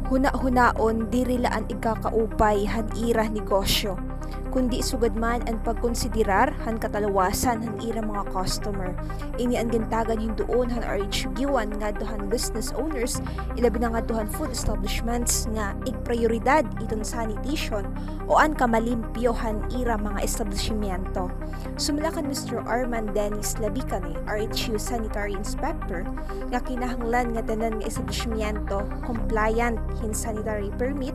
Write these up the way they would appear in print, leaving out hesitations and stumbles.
Huna-hunaon dirilaan igkakaupay han ira negosyo, kundi sugad man ang pagkonsiderar han katalawasan han ira mga customer. Ini ang gintagan yung doon han RHUG1 nga dohan business owners, ilabi na nga dohan food establishments nga igprioridad iton sanitation o an kamalimpyo han ira mga establishmento. Sumulakan Mr. Arman Dennis Labicane, RHU Sanitary Inspector, nga kinahanglan nga tanan nga establishmento compliant hin sanitary permit,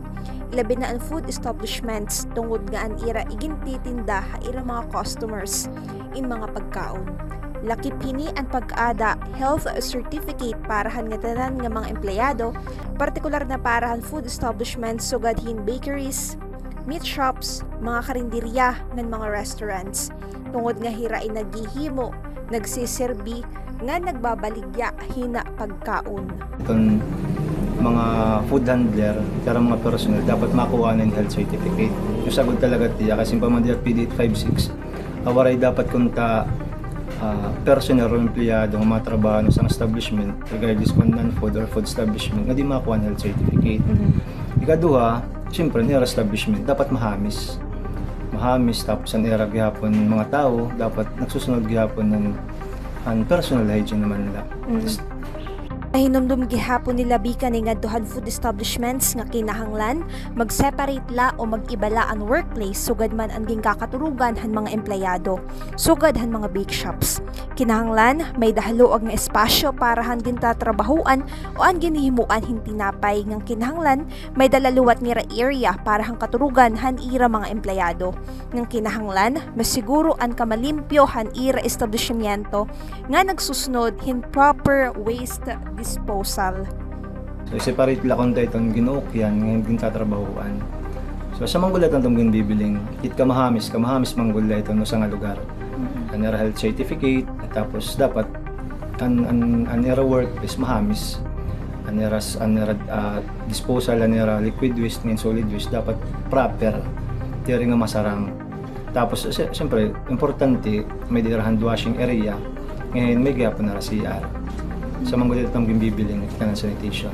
ilabi na ang food establishments tungod nga an ira igintitinda ha ira mga customers in mga pagkaon. Lakip hini ang pag-ada health certificate para han nga tanan nga mga empleyado, partikular na para han food establishments sugad hin bakeries, meat shops, mga karinderya ng mga restaurants. Tungod nga hira ay naghihimo, nagsiserbi, nga nagbabaligya hina pagkaon. Itong mga food handler, kaya mga personal, dapat makuha ng health certificate. Yung sagot talaga tiya, kasi pamandiyak PD856, awaray dapat kunta personal o empleyado ng mga trabaho sa establishment, regardless kung non-food or food establishment, nga di makuha ng health certificate. Ikaduha, siyempre, nila establishment, dapat mahamis, tapos ang era gihapon ng mga tao, dapat nagsusunod gihapon ng personal hygiene naman nila. Nahinumdum gihapon nila Labicane nga duhan food establishments nga kinahanglan mag-separate la o mag-ibala ang workplace sugad man ang gingkakaturugan han mga empleyado, sugad han mga bake shops. Kinahanglan may dahaluag nga espasyo para han gintatrabahuan o ang ginihimuan hin tinapay nga kinahanglan may dalaluwat nga area para han katurugan han ira mga empleyado. Nga kinahanglan masiguro ang kamalimpyo han ira establishmento nga nagsusunod hin proper waste disposal. So, separate la kung itong ginuokyan, ngayon gintatrabahuan. So, sa manggula itong ginbibiling, it kamahamis manggula ito no sa nga lugar. Anera health certificate, tapos dapat anera work is mahamis. Anera disposal, anera liquid waste, ngayon solid waste, dapat proper, tiyari nga masarang. Tapos, siyempre, importante, may dira hand washing area, ngayon may gapon na CR. Sa mga itong gimbibiling ng sanitation.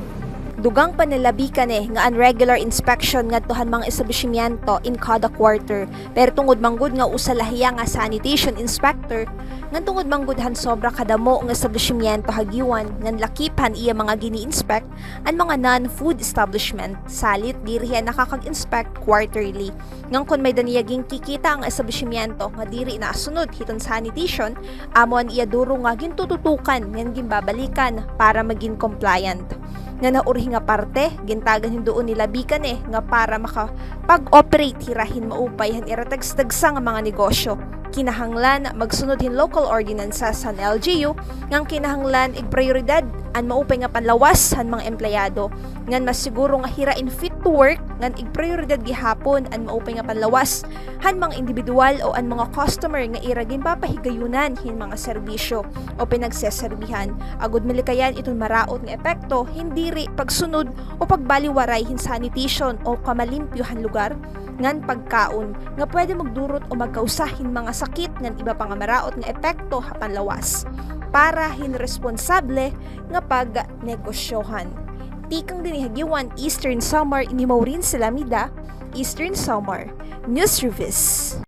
Dugang pa nila Labicane nga ang regular inspection nga tuhan mga establishmento in kada quarter, pero tungod manggod nga usalahiya nga sanitation inspector nga tungod manggod han sobra kadamo nga establishmento hagiwan nga lakipan iya mga gini-inspect ang mga non-food establishment salit diri nakakag-inspect quarterly. Ngang kon may daniyaging kikita ang establishmento nga diri naasunod hiton sanitation, amon iya duro nga gintututukan nga gimbabalikan para maging compliant. Nga naurhi nga parte, gintagan hindoon ni Labicane nga para makapag-operate hirahin maupay han iratagstagsa nga mga negosyo. Kinahanglan magsunod hin local ordinances sa LGU ngang kinahanglan igprioridad an maupay nga panlawas han mga empleyado ngan masiguro nga hirain fit to work ngan igprioridad gihapon an maupay nga panlawas han mga individual o an mga customer nga iragin papahigayunan hin mga serbisyo o pinagseserbihan agud milikayan iton maraot nga epekto hindi ri pagsunod o pagbaliwaray hin sanitation o kamalimpyohan lugar ngan pagkaon nga pwede magdurot o magkausahin mga sakit ngan iba pang maraot nga epekto hapan lawas para hinresponsable nga pagnegosyohan. Tikang dinihagiwan Eastern Samar ini Maureen Salamida, Eastern Samar News Service.